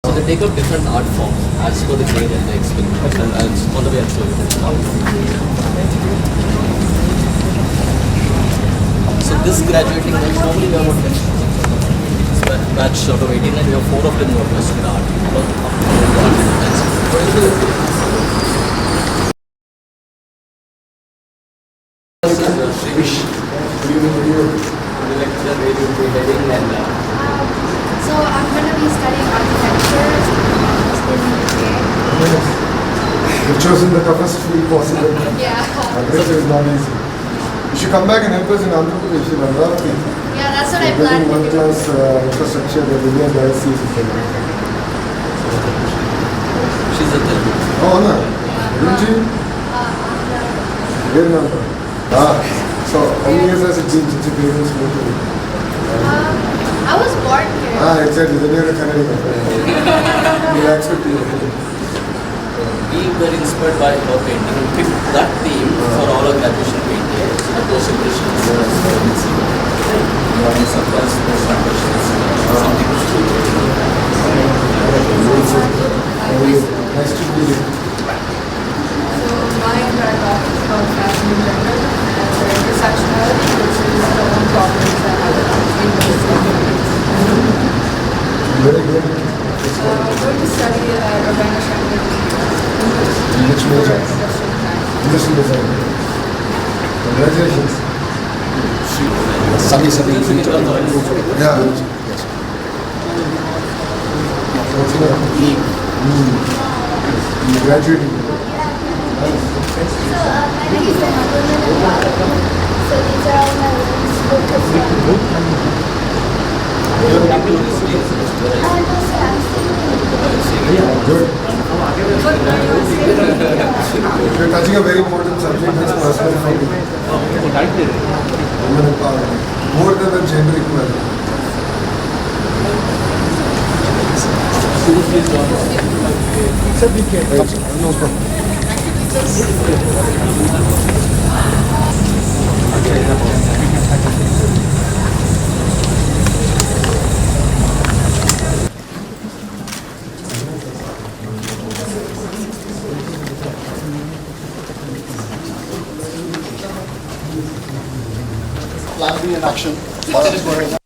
So they take up different art forms as per the grade and the experiment, and all the way up to So this graduating batch, normally we have what batch out of 18 and we have 4 of them who are pursuing art. So I'm going to be studying architecture in the UK. Yes. You've chosen the toughest field possible. Yeah. Architecture is not easy. You should come back and help us in Andhra Pradesh, in Andhra. Yeah, that's what I Building planned to do. one-class infrastructure that India diocese is doing. She's a Telugu. Oh, no. Rinji? Where in Andhra? So how many years has it been since your parents moved to India? I was born here. Exactly. Then you're a Canadian. We accept you. We were inspired by her painting and picked that theme for all our graduation paintings. Those impressions, sometimes those impressions, something to do. Nice to meet you. So my paragraph is about fashion in general and the intersectionality, which is the own problems that have in those Very good. I'm going to study Urbana Which major? Industrial design. Congratulations. Yeah. What's your name? You're graduating. my name is Nara. So these are all my books. Good. You're touching a very important subject that's personal for me. Women empowerment. More than the gender equality. No problem. Plan B in action. Let's go ahead.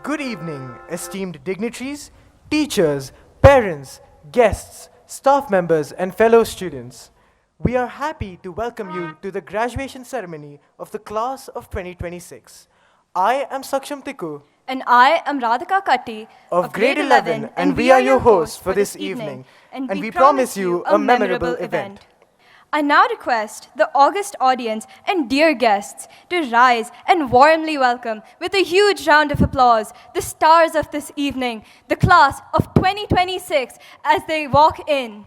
Good evening, esteemed dignitaries, teachers, parents, guests, staff members, and fellow students. We are happy to welcome you to the graduation ceremony of the class of 2026. I am Saksham Tikku And I am Radhika Katti of grade 11, and we are your hosts for this evening, and we promise you a memorable event. I now request the august audience and dear guests to rise and warmly welcome with a huge round of applause the stars of this evening, the class of 2026, as they walk in.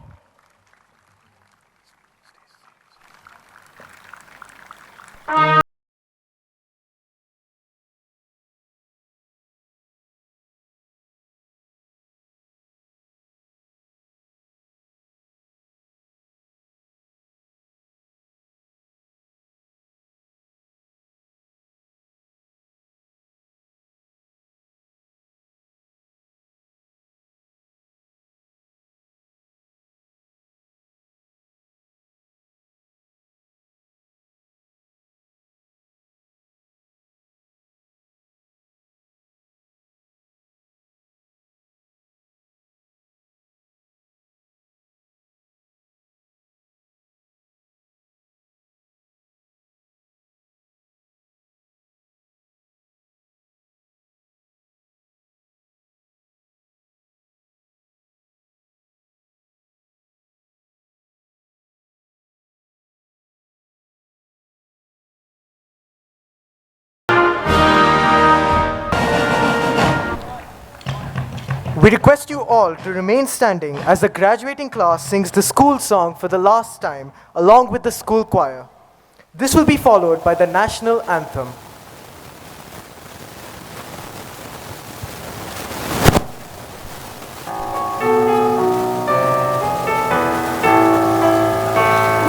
We request you all to remain standing as the graduating class sings the school song for the last time, along with the school choir. This will be followed by the national anthem.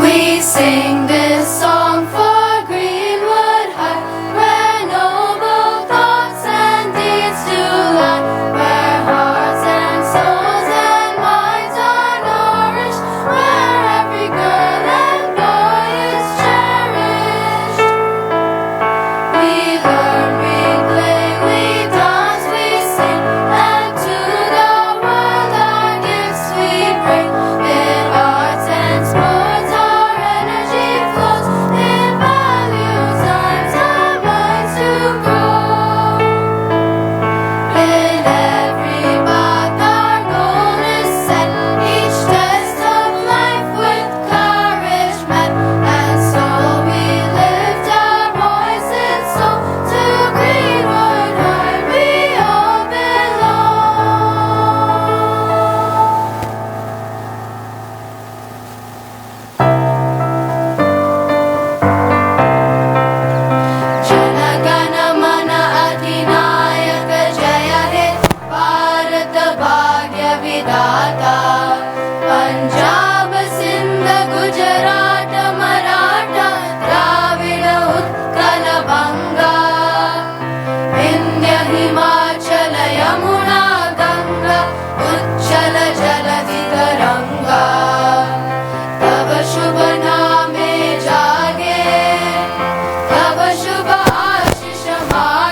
We sing this song for Greenwood High, where noble thoughts and deeds do lie, where hearts and souls and minds are nourished, where every girl and boy is cherished.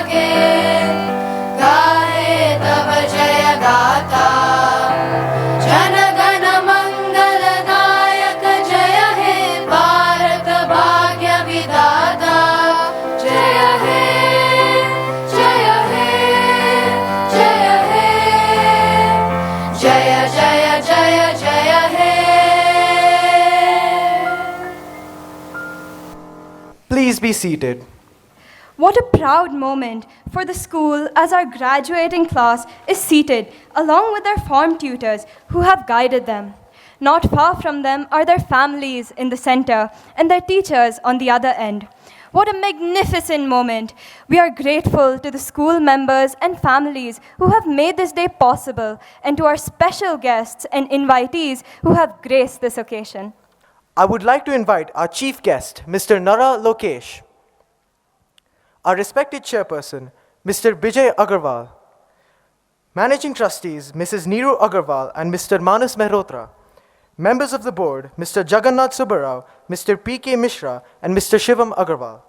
लागे गाहे तव जय गाथा जन गण मंगल नायक जय हे भारत भाग्य विधाता जय हे जय हे जय हे जय जय जय जय हे. Please be seated. What a proud moment for the school as our graduating class is seated along with their form tutors who have guided them. Not far from them are their families in the center and their teachers on the other end. What a magnificent moment. We are grateful to the school members and families who have made this day possible and to our special guests and invitees who have graced this occasion. I would like to invite our chief guest, Mr. Nara Lokesh, our respected chairperson, Mr. Bijay Agarwal, managing trustees, Mrs. Neeru Agarwal and Mr. Manas Mehrotra, members of the board, Mr. Jagannath Subbarao, Mr. P.K. Mishra, and Mr. Shivam Agarwal,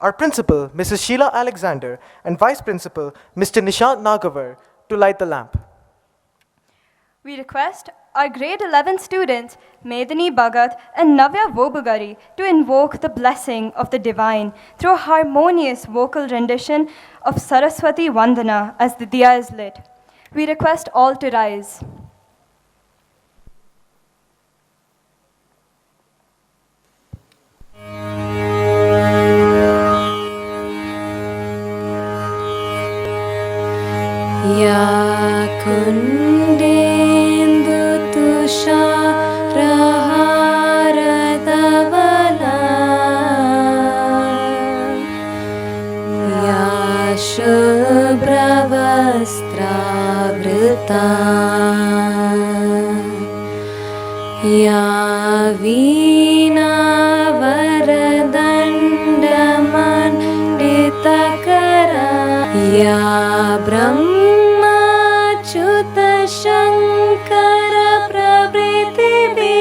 our principal, Mrs. Sheila Alexander, and vice principal, Mr. Nishant Nagavar, to light the lamp. We request our grade 11 students, Medini Bhagat and Navya Vobugari, to invoke the blessing of the divine through a harmonious vocal rendition of Saraswati Vandana as the diya is lit. We request all to rise. या कुन्देन्दु तुषारहारधवला या शुभ्रवस्त्रावृता या वीणावरदण्डमण्डितकरा या ब्रह्माच्युत शङ्कर प्रभृतिभिः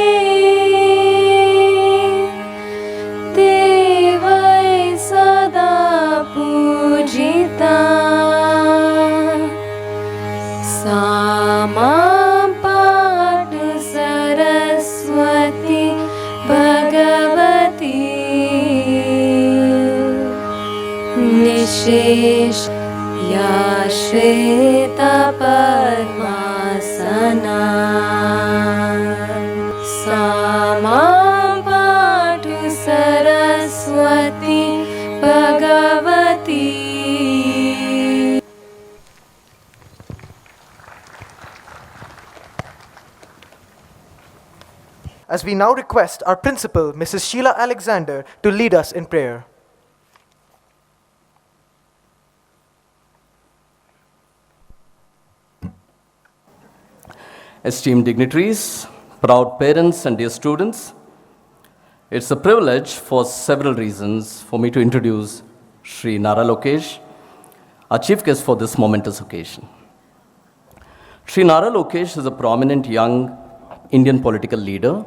देवै सदा पूजिता सा मां पातु सरस्वती भगवती निशेष या श्वेतपद्मासना सा मां पातु Saraswati Bhagwati. As we now request our principal, Mrs. Sheila Alexander, to lead us in prayer. Esteemed dignitaries, proud parents, and dear students, it's a privilege for several reasons for me to introduce Sri Nara Lokesh, our chief guest for this momentous occasion. Sri Nara Lokesh is a prominent young Indian political leader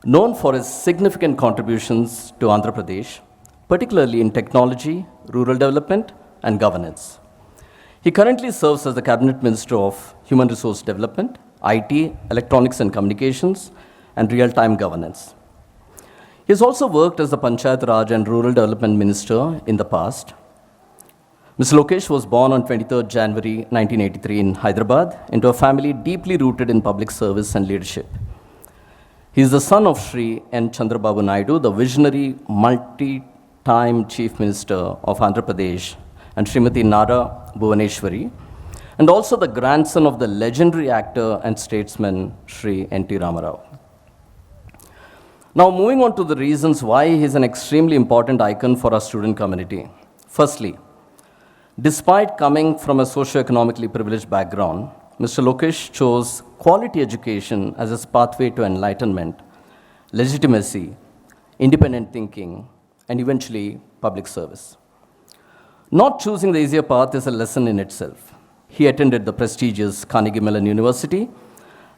known for his significant contributions to Andhra Pradesh, particularly in technology, rural development, and governance. He currently serves as the Cabinet Minister of Human Resource Development, IT, Electronics and Communications, and Real-Time Governance. He has also worked as the Panchayat Raj and Rural Development Minister in the past. Mr. Lokesh was born on 23rd January 1983 in Hyderabad into a family deeply rooted in public service and leadership. He is the son of Sri N. Chandrababu Naidu, the visionary multi-time Chief Minister of Andhra Pradesh, and Srimati Nara Bhuvaneshwari, and also the grandson of the legendary actor and statesman Sri N.T. Ramarao. Now, moving on to the reasons why he is an extremely important icon for our student community. Firstly, despite coming from a socio-economically privileged background, Mr. Lokesh chose quality education as his pathway to enlightenment, legitimacy, independent thinking, and eventually public service. Not choosing the easier path is a lesson in itself. He attended the prestigious Carnegie Mellon University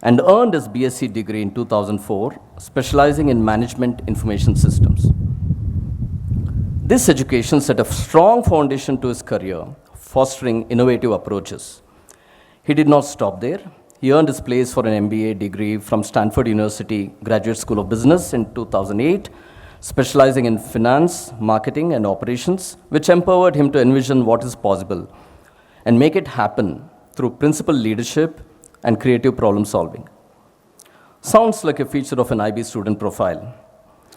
and earned his BSc degree in 2004, specializing in management information systems. This education set a strong foundation to his career, fostering innovative approaches. He did not stop there. He earned his place for an MBA degree from Stanford University Graduate School of Business in 2008, specializing in finance, marketing, and operations, which empowered him to envision what is possible and make it happen through principled leadership and creative problem solving. Sounds like a feature of an IB student profile.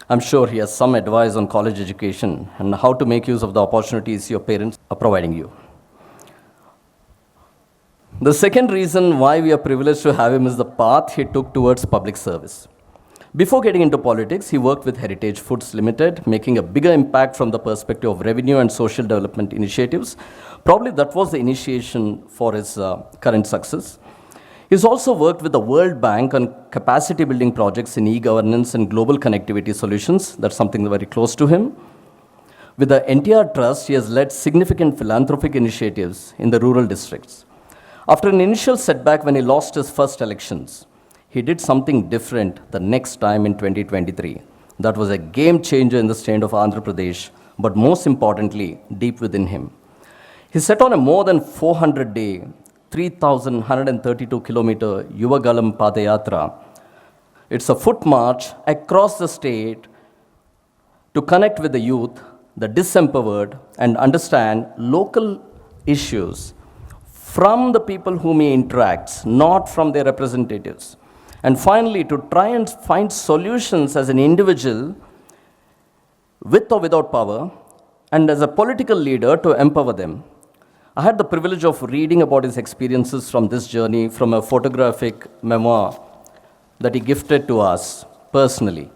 I'm sure he has some advice on college education and how to make use of the opportunities your parents are providing you. The second reason why we are privileged to have him is the path he took towards public service. Before getting into politics, he worked with Heritage Foods Limited, making a bigger impact from the perspective of revenue and social development initiatives. Probably that was the initiation for his current success. He's also worked with the World Bank on capacity building projects in e-governance and global connectivity solutions. That's something very close to him. With the NTR Trust, he has led significant philanthropic initiatives in the rural districts. After an initial setback when he lost his first elections, he did something different the next time in 2023. That was a game changer in the state of Andhra Pradesh, but most importantly, deep within him. He set on a more than 400-day, 3,132 kilometer Yuvagalam Padayatra. It's a foot march across the state to connect with the youth, the disempowered, and understand local issues from the people whom he interacts, not from their representatives. And finally, to try and find solutions as an individual, with or without power, and as a political leader to empower them. I had the privilege of reading about his experiences from this journey from a photographic memoir that he gifted to us personally.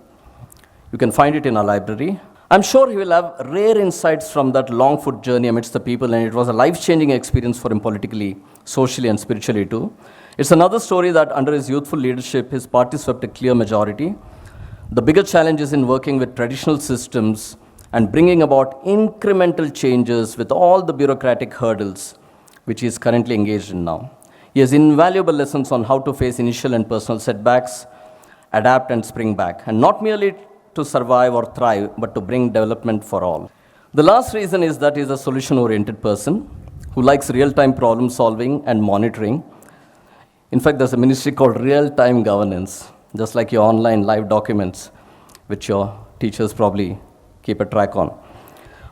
You can find it in our library. I'm sure he will have rare insights from that long foot journey amidst the people, and it was a life-changing experience for him politically, socially, and spiritually too. It's another story that under his youthful leadership, his party swept a clear majority. The bigger challenge is in working with traditional systems and bringing about incremental changes with all the bureaucratic hurdles which he is currently engaged in now. He has invaluable lessons on how to face initial and personal setbacks, adapt and spring back, and not merely to survive or thrive, but to bring development for all. The last reason is that he is a solution-oriented person who likes real-time problem solving and monitoring. In fact, there's a ministry called real-time governance, just like your online live documents, which your teachers probably keep a track on.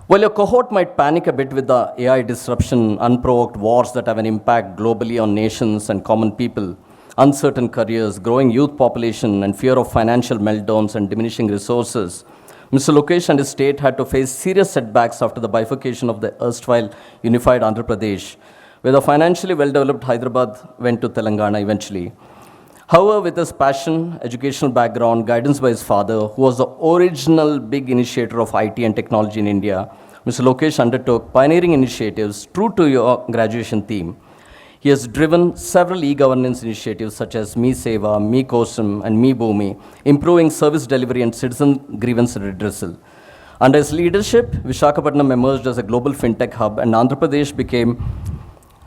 While your cohort might panic a bit with the AI disruption, unprovoked wars that have an impact globally on nations and common people, uncertain careers, growing youth population, and fear of financial meltdowns and diminishing resources, Mr. Lokesh and his state had to face serious setbacks after the bifurcation of the erstwhile unified Andhra Pradesh, where the financially well-developed Hyderabad went to Telangana eventually. However, with his passion, educational background, guidance by his father, who was the original big initiator of IT and technology in India, Mr. Lokesh undertook pioneering initiatives true to your graduation theme. He has driven several e-governance initiatives such as Me Seva, Me Kosam, and Me Bhumi, improving service delivery and citizen grievance redressal. Under his leadership, Visakhapatnam emerged as a global fintech hub, and Andhra Pradesh became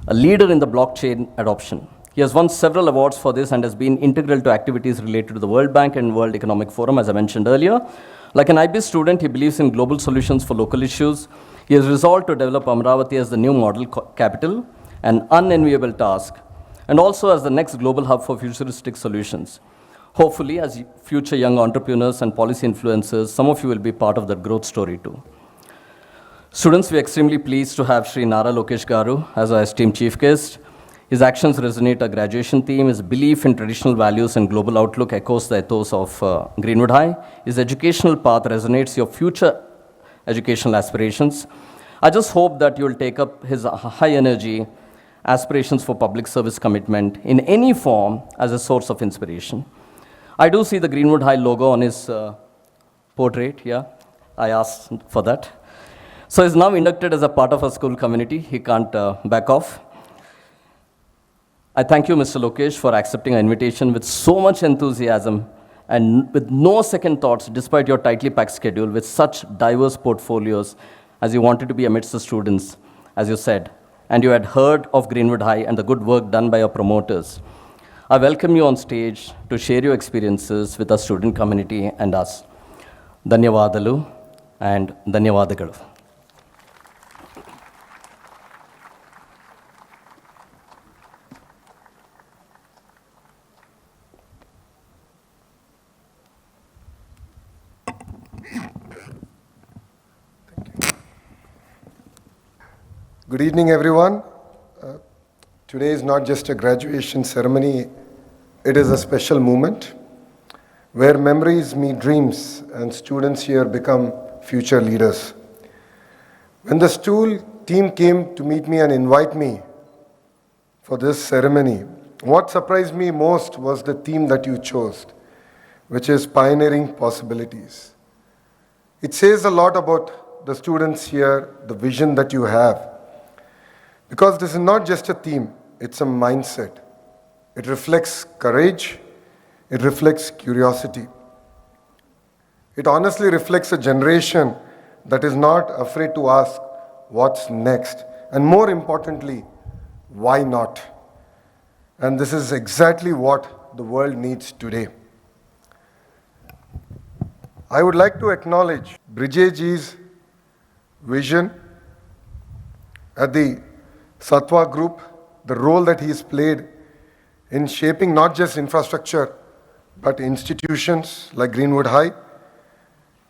a leader in the blockchain adoption. He has won several awards for this and has been integral to activities related to the World Bank and World Economic Forum, as I mentioned earlier. Like an IB student, he believes in global solutions for local issues. He has resolved to develop Amravati as the new model capital, an unenviable task, and also as the next global hub for futuristic solutions. Hopefully, as future young entrepreneurs and policy influencers, some of you will be part of that growth story too. Students, we are extremely pleased to have Sri Nara Lokesh Garu as our esteemed chief guest. His actions resonate our graduation theme. His belief in traditional values and global outlook echoes the ethos of Greenwood High. His educational path resonates your future educational aspirations. I just hope that you will take up his high energy aspirations for public service commitment in any form as a source of inspiration. I do see the Greenwood High logo on his portrait, yeah. I asked for that. So he's now inducted as a part of our school community. He can't back off. I thank you, Mr. Lokesh, for accepting our invitation with so much enthusiasm and with no second thoughts, despite your tightly packed schedule, with such diverse portfolios, as you wanted to be amidst the students, as you said, and you had heard of Greenwood High and the good work done by your promoters. I welcome you on stage to share your experiences with our student community and us. Dhanyavadalu, and ಧನ್ಯವಾದಗಳು. Good evening, everyone. Today is not just a graduation ceremony, it is a special moment where memories meet dreams and students here become future leaders. When the school team came to meet me and invite me for this ceremony, what surprised me most was the theme that you chose, which is pioneering possibilities. It says a lot about the students here, the vision that you have. Because this is not just a theme, it's a mindset. It reflects courage, it reflects curiosity. It honestly reflects a generation that is not afraid to ask what's next, and more importantly, why not? And this is exactly what the world needs today. I would like to acknowledge Brijeji's vision at the Satwa Group, the role that he's played in shaping not just infrastructure, but institutions like Greenwood High.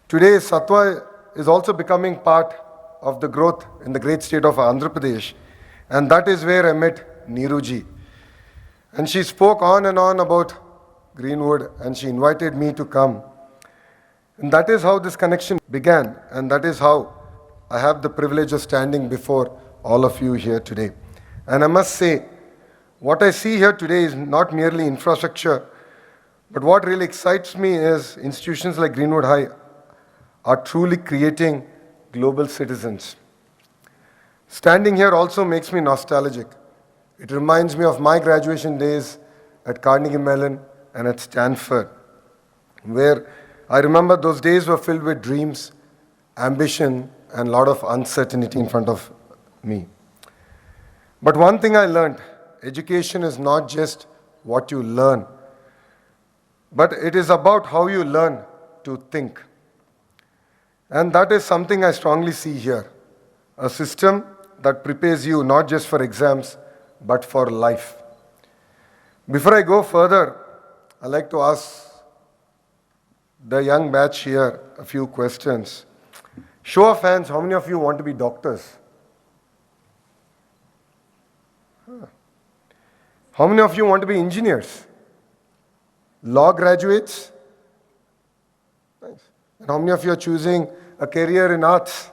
Today, Satwa is also becoming part of the growth in the great state of Andhra Pradesh, and that is where I met Neeruji. And she spoke on and on about Greenwood, and she invited me to come. And that is how this connection began, and that is how I have the privilege of standing before all of you here today. And I must say, what I see here today is not merely infrastructure, but what really excites me is institutions like Greenwood High are truly creating global citizens. Standing here also makes me nostalgic. It reminds me of my graduation days at Carnegie Mellon and at Stanford, where I remember those days were filled with dreams, ambition, and a lot of uncertainty in front of me. But one thing I learned, education is not just what you learn, but it is about how you learn to think. And that is something I strongly see here, a system that prepares you not just for exams, but for life. Before I go further, I'd like to ask the young batch here a few questions. Show of hands, how many of you want to be doctors? How many of you want to be engineers? Law graduates? Nice. And how many of you are choosing a career in arts?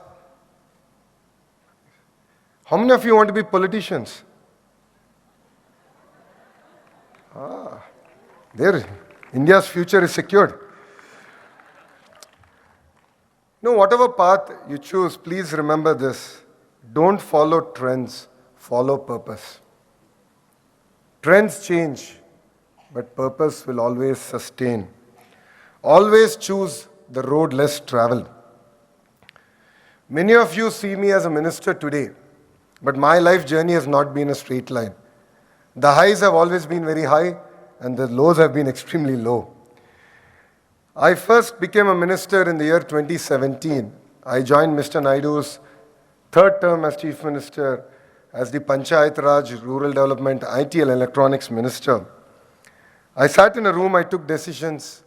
How many of you want to be politicians? There, India's future is secured. No, whatever path you choose, please remember this. Don't follow trends, follow purpose. Trends change, but purpose will always sustain. Always choose the road less traveled. Many of you see me as a minister today, but my life journey has not been a straight line. The highs have always been very high, and the lows have been extremely low. I first became a minister in the year 2017. I joined Mr. Naidu's third term as Chief Minister as the Panchayat Raj, Rural Development, IT and Electronics Minister. I sat in a room, I took decisions,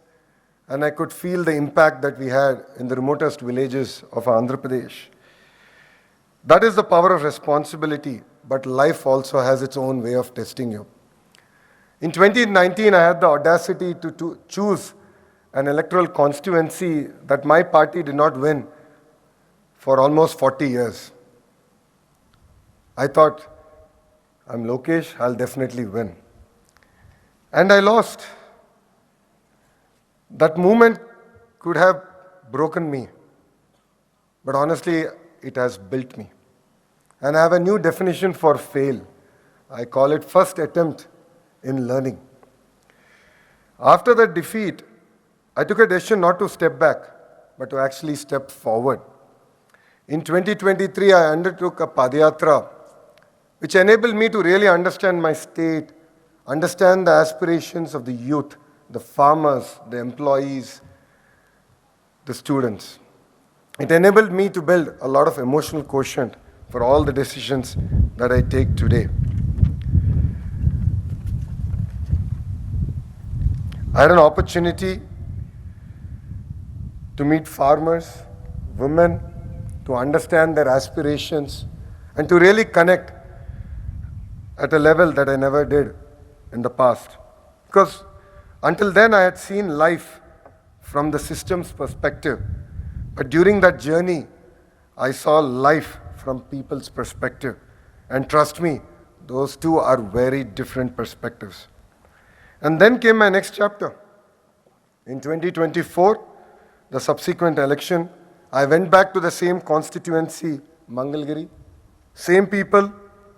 and I could feel the impact that we had in the remotest villages of Andhra Pradesh. That is the power of responsibility, but life also has its own way of testing you. In 2019, I had the audacity to choose an electoral constituency that my party did not win for almost 40 years. I thought, I'm Lokesh, I'll definitely win. And I lost. That movement could have broken me, but honestly, it has built me. And I have a new definition for fail. I call it first attempt in learning. After that defeat, I took a decision not to step back, but to actually step forward. In 2023, I undertook a Padayatra, which enabled me to really understand my state, understand the aspirations of the youth, the farmers, the employees, the students. It enabled me to build a lot of emotional quotient for all the decisions that I take today. I had an opportunity to meet farmers, women, to understand their aspirations, and to really connect at a level that I never did in the past. Because until then I had seen life from the system's perspective. But during that journey, I saw life from people's perspective. And trust me, those two are very different perspectives. And then came my next chapter. In 2024, the subsequent election, I went back to the same constituency, Mangalgiri, same people,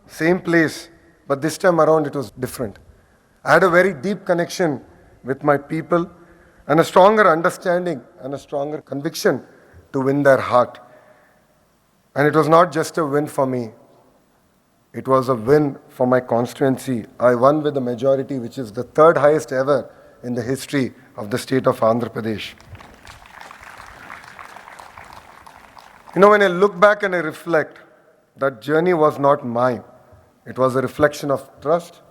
same place, but this time around it was different. I had a very deep connection with my people and a stronger understanding and a stronger conviction to win their heart. And it was not just a win for me, it was a win for my constituency. I won with a majority which is the third highest ever in the history of the state of Andhra Pradesh. When I look back and I reflect, that journey was not mine. It was a reflection of trust.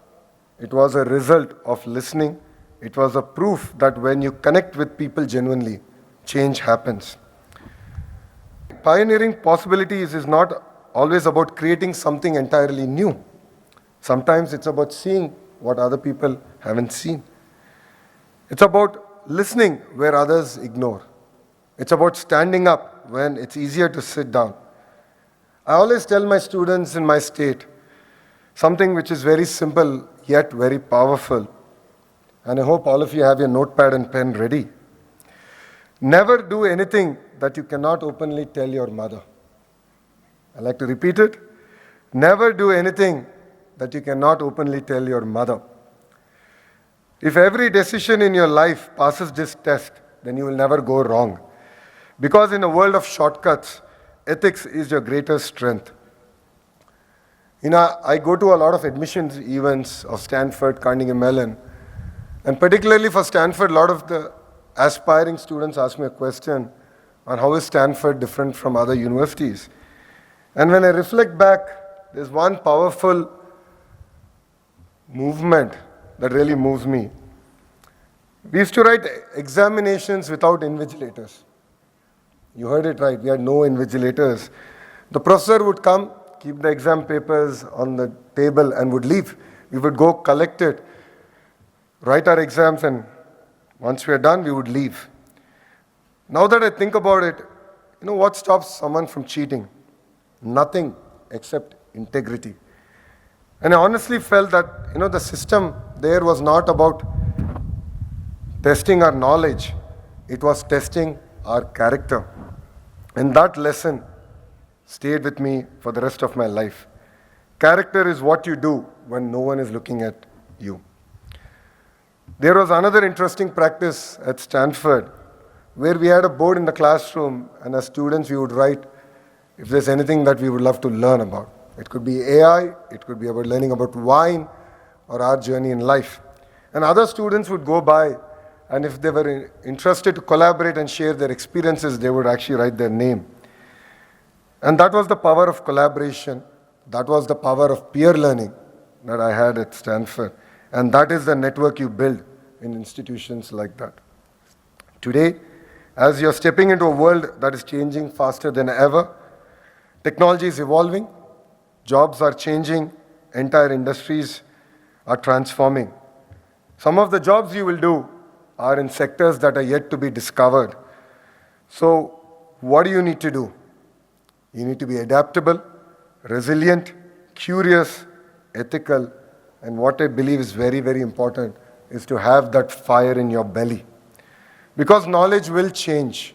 It was a result of listening. It was a proof that when you connect with people genuinely, change happens. Pioneering possibilities is not always about creating something entirely new. Sometimes it's about seeing what other people haven't seen. It's about listening where others ignore. It's about standing up when it's easier to sit down. I always tell my students in my state something which is very simple yet very powerful. And I hope all of you have your notepad and pen ready. Never do anything that you cannot openly tell your mother. I like to repeat it. Never do anything that you cannot openly tell your mother. If every decision in your life passes this test, then you will never go wrong. Because in a world of shortcuts, ethics is your greatest strength. I go to a lot of admissions events of Stanford, Carnegie Mellon, and particularly for Stanford, a lot of the aspiring students ask me a question on how is Stanford different from other universities. And when I reflect back, there's one powerful movement that really moves me. We used to write examinations without invigilators. You heard it right, we had no invigilators. The professor would come, keep the exam papers on the table and would leave. We would go collect it, write our exams, and once we are done, we would leave. Now that I think about it, what stops someone from cheating? Nothing except integrity. And I honestly felt that, the system there was not about testing our knowledge, it was testing our character. And that lesson stayed with me for the rest of my life. Character is what you do when no one is looking at you. There was another interesting practice at Stanford where we had a board in the classroom, and as students we would write if there's anything that we would love to learn about. It could be AI, it could be about learning about wine or our journey in life. And other students would go by, and if they were interested to collaborate and share their experiences, they would actually write their name. And that was the power of collaboration. That was the power of peer learning that I had at Stanford. And that is the network you build in institutions like that. Today, as you're stepping into a world that is changing faster than ever, technology is evolving, jobs are changing, entire industries are transforming. Some of the jobs you will do are in sectors that are yet to be discovered. So, what do you need to do? You need to be adaptable, resilient, curious, ethical, and what I believe is very, very important is to have that fire in your belly. Because knowledge will change,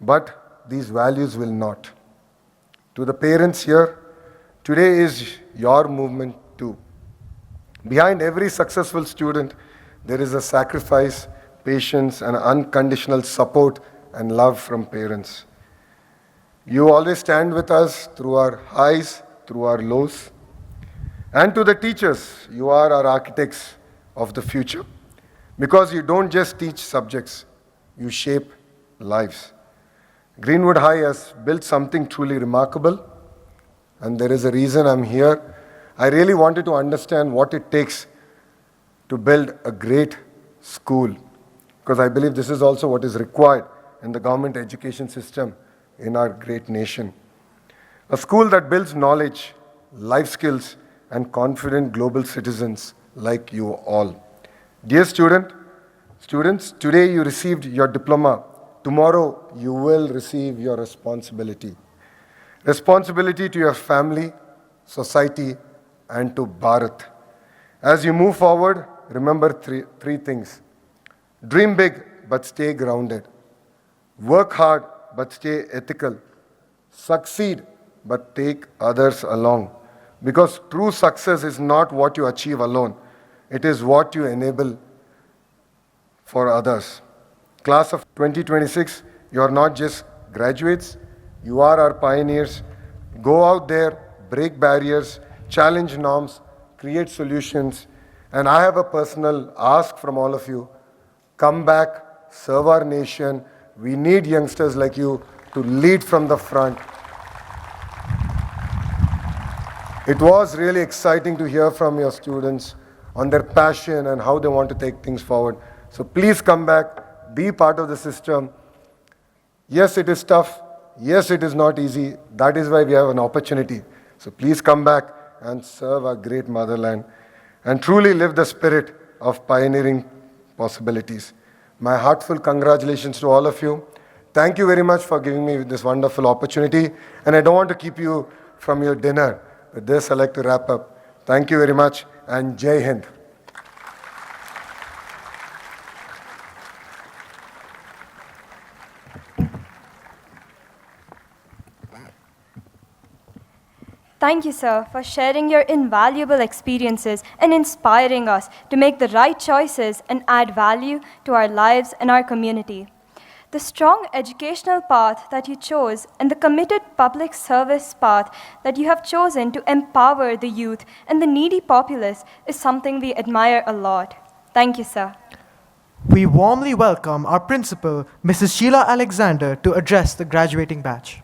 but these values will not. To the parents here, today is your movement too. Behind every successful student, there is a sacrifice, patience, and unconditional support and love from parents. You always stand with us through our highs, through our lows. And to the teachers, you are our architects of the future. Because you don't just teach subjects, you shape lives. Greenwood High has built something truly remarkable, and there is a reason I'm here. I really wanted to understand what it takes to build a great school, because I believe this is also what is required in the government education system in our great nation. A school that builds knowledge, life skills, and confident global citizens like you all. Dear students, today you received your diploma. Tomorrow you will receive your responsibility. Responsibility to your family, society, and to Bharat. As you move forward, remember three things. Dream big, but stay grounded. Work hard, but stay ethical. Succeed, but take others along. Because true success is not what you achieve alone. It is what you enable for others. Class of 2026, you are not just graduates, you are our pioneers. Go out there, break barriers, challenge norms, create solutions. And I have a personal ask from all of you. Come back, serve our nation. We need youngsters like you to lead from the front. It was really exciting to hear from your students on their passion and how they want to take things forward. So please come back, be part of the system. Yes, it is tough. Yes, it is not easy. That is why we have an opportunity. So please come back and serve our great motherland and truly live the spirit of pioneering possibilities. My heartfelt congratulations to all of you. Thank you very much for giving me this wonderful opportunity. And I don't want to keep you from your dinner. With this, I'd like to wrap up. Thank you very much, and Jai Hind. Thank you, sir, for sharing your invaluable experiences and inspiring us to make the right choices and add value to our lives and our community. The strong educational path that you chose and the committed public service path that you have chosen to empower the youth and the needy populace is something we admire a lot. Thank you, sir. We warmly welcome our principal, Mrs. Sheila Alexander, to address the graduating batch.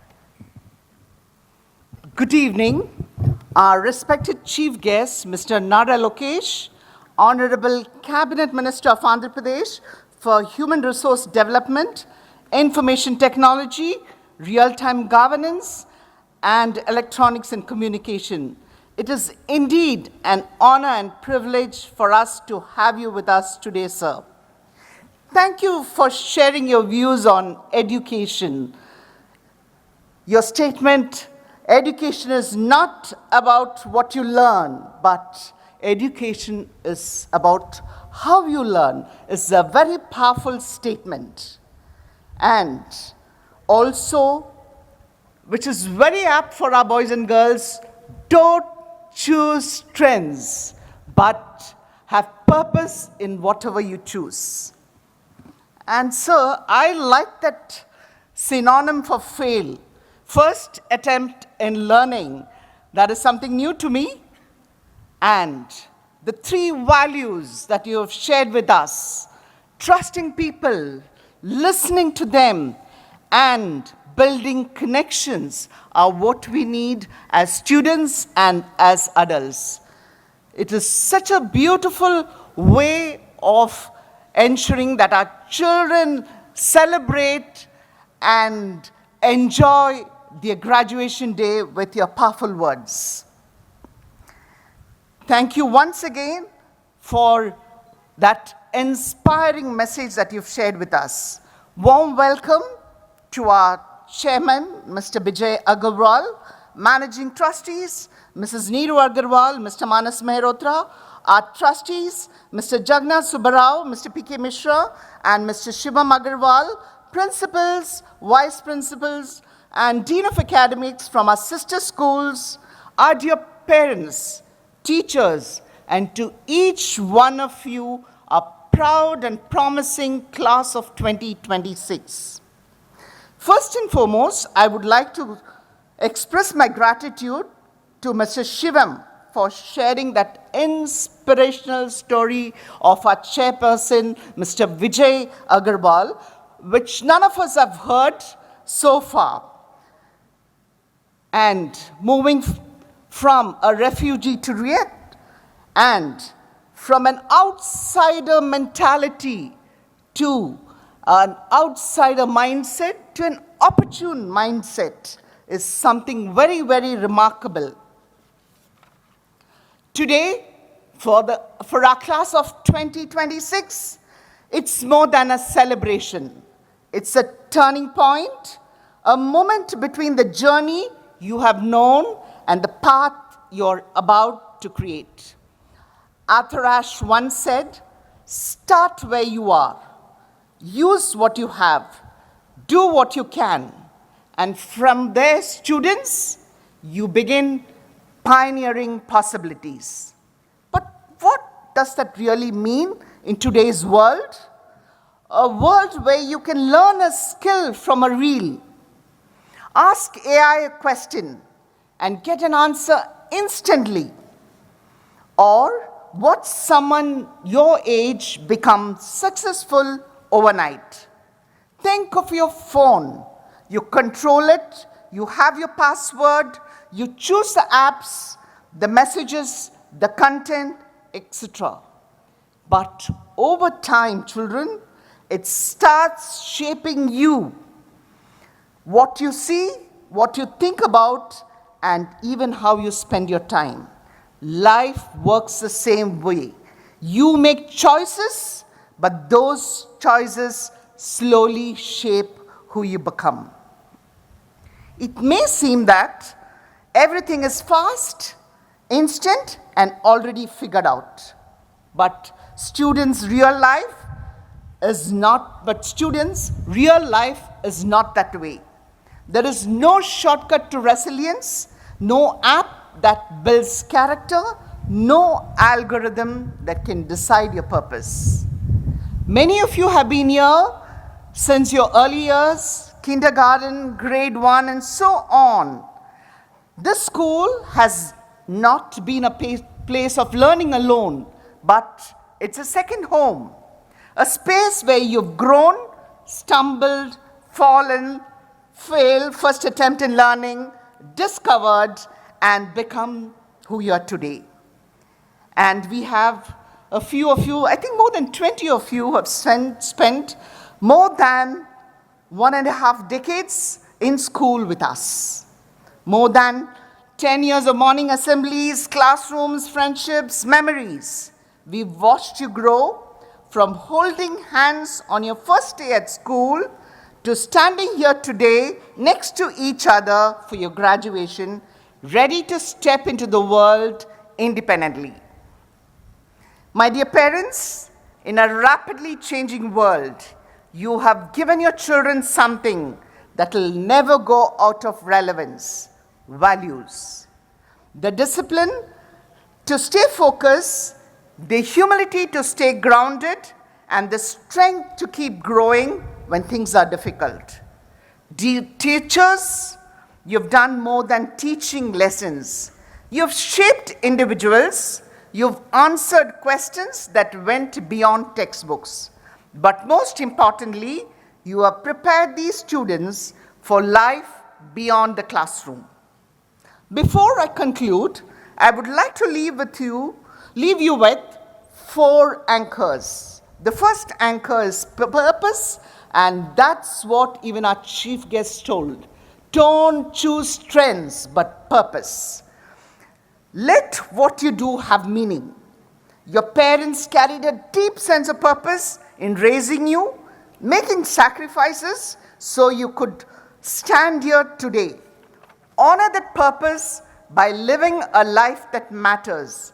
Good evening. Our respected chief guest, Mr. Nara Lokesh, Honorable Cabinet Minister of Andhra Pradesh for Human Resource Development, Information Technology, Real-Time Governance, and Electronics and Communication. It is indeed an honor and privilege for us to have you with us today, sir. Thank you for sharing your views on education. Your statement, education is not about what you learn, but education is about how you learn, is a very powerful statement. And also, which is very apt for our boys and girls, don't choose trends, but have purpose in whatever you choose. And sir, I like that synonym for fail. First attempt in learning, that is something new to me. And the three values that you have shared with us, trusting people, listening to them, and building connections are what we need as students and as adults. It is such a beautiful way of ensuring that our children celebrate and enjoy their graduation day with your powerful words. Thank you once again for that inspiring message that you've shared with us. Warm welcome to our chairman, Mr. Vijay Agarwal, managing trustees, Mrs. Naidu Agarwal, Mr. Manas Mehrotra, our trustees, Mr. Jagannath Subbarao, Mr. P.K. Mishra, and Mr. Shivam Agarwal, principals, vice principals, and dean of academics from our sister schools, our dear parents, teachers, and to each one of you, a proud and promising class of 2026. First and foremost, I would like to express my gratitude to Mr. Shivam for sharing that inspirational story of our chairperson, Mr. Vijay Agarwal, which none of us have heard. so far. And moving from a refugee to react, and from an outsider mentality to an outsider mindset to an opportune mindset is something very, very remarkable. Today, for our class of 2026, it's more than a celebration. It's a turning point, a moment between the journey you have known and the path you're about to create. Arthur Ashe once said, "Start where you are, use what you have, do what you can, and from there, students, you begin pioneering possibilities." But what does that really mean in today's world? A world where you can learn a skill from a reel, ask AI a question and get an answer instantly, or watch someone your age become successful overnight. Think of your phone. You control it, you have your password, you choose the apps, the messages, the content, etc. But over time, children, it starts shaping you. What you see, what you think about, and even how you spend your time. Life works the same way. You make choices, but those choices slowly shape who you become. It may seem that everything is fast, instant, and already figured out. But students' real life is not that way. There is no shortcut to resilience, no app that builds character, no algorithm that can decide your purpose. Many of you have been here since your early years, kindergarten, grade 1, and so on. This school has not been a place of learning alone, but it's a second home, a space where you've grown, stumbled, fallen, failed, first attempt in learning, discovered, and become who you are today. And we have a few of you, I think more than 20 of you have spent more than 1.5 decades in school with us. More than 10 years of morning assemblies, classrooms, friendships, memories. We've watched you grow from holding hands on your first day at school to standing here today next to each other for your graduation, ready to step into the world independently. My dear parents, in a rapidly changing world, you have given your children something that will never go out of relevance: values. The discipline to stay focused, the humility to stay grounded, and the strength to keep growing when things are difficult. Dear teachers, you've done more than teaching lessons. You've shaped individuals. You've answered questions that went beyond textbooks. But most importantly, you have prepared these students for life beyond the classroom. Before I conclude, I would like to leave you with 4 anchors. The first anchor is purpose, and that's what even our chief guest told. Don't choose trends, but purpose. Let what you do have meaning. Your parents carried a deep sense of purpose in raising you, making sacrifices so you could stand here today. Honor that purpose by living a life that matters.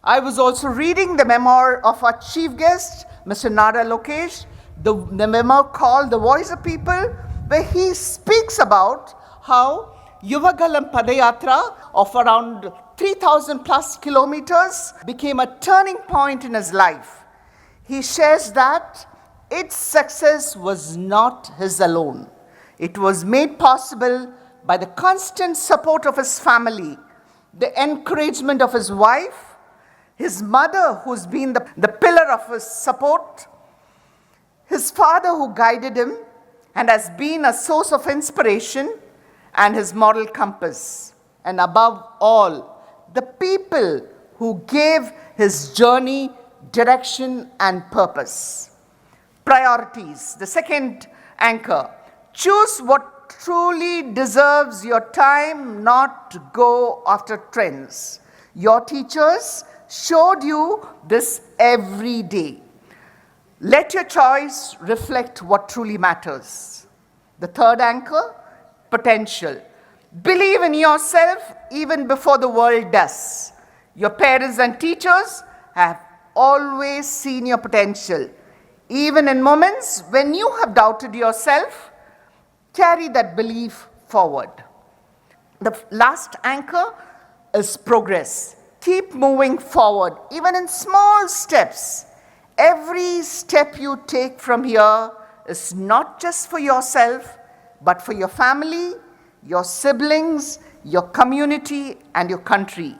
I was also reading the memoir of our chief guest, Mr. Nara Lokesh, the memoir called The Voice of People, where he speaks about how Yuvagalam Padayatra of around 3,000 plus kilometers became a turning point in his life. He shares that its success was not his alone. It was made possible by the constant support of his family, the encouragement of his wife, his mother, who's been the pillar of his support, his father who guided him, and has been a source of inspiration and his moral compass. And above all, the people who gave his journey direction and purpose. Priorities, the second anchor. Choose what truly deserves your time, not to go after trends. Your teachers showed you this every day. Let your choice reflect what truly matters. The third anchor, potential. Believe in yourself even before the world does. Your parents and teachers have always seen your potential. Even in moments when you have doubted yourself, carry that belief forward. The last anchor is progress. Keep moving forward, even in small steps. Every step you take from here is not just for yourself, but for your family, your siblings, your community, and your country.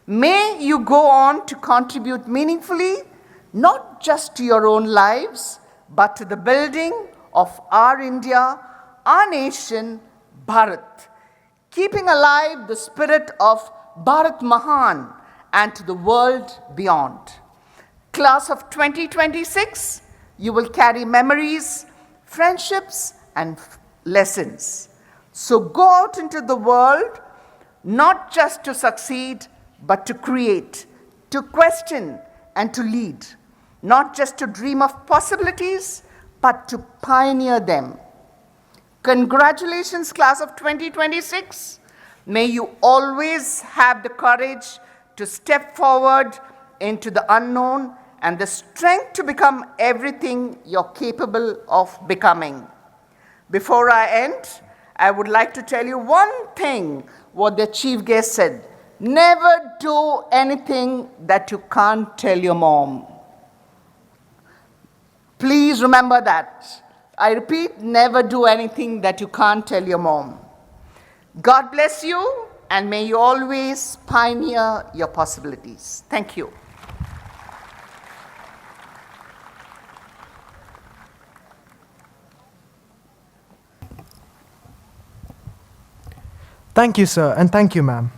May you go on to contribute meaningfully, not just to your own lives, but to the building of our India, our nation, Bharat, keeping alive the spirit of Bharat Mahan and to the world beyond. Class of 2026, you will carry memories, friendships, and lessons. So go out into the world, not just to succeed, but to create, to question, and to lead. Not just to dream of possibilities, but to pioneer them. Congratulations, class of 2026. May you always have the courage to step forward into the unknown and the strength to become everything you're capable of becoming. Before I end, I would like to tell you one thing what the chief guest said. Never do anything that you can't tell your mom. Please remember that. I repeat, never do anything that you can't tell your mom. God bless you, and may you always pioneer your possibilities. Thank you. Thank you, sir, and thank you, ma'am.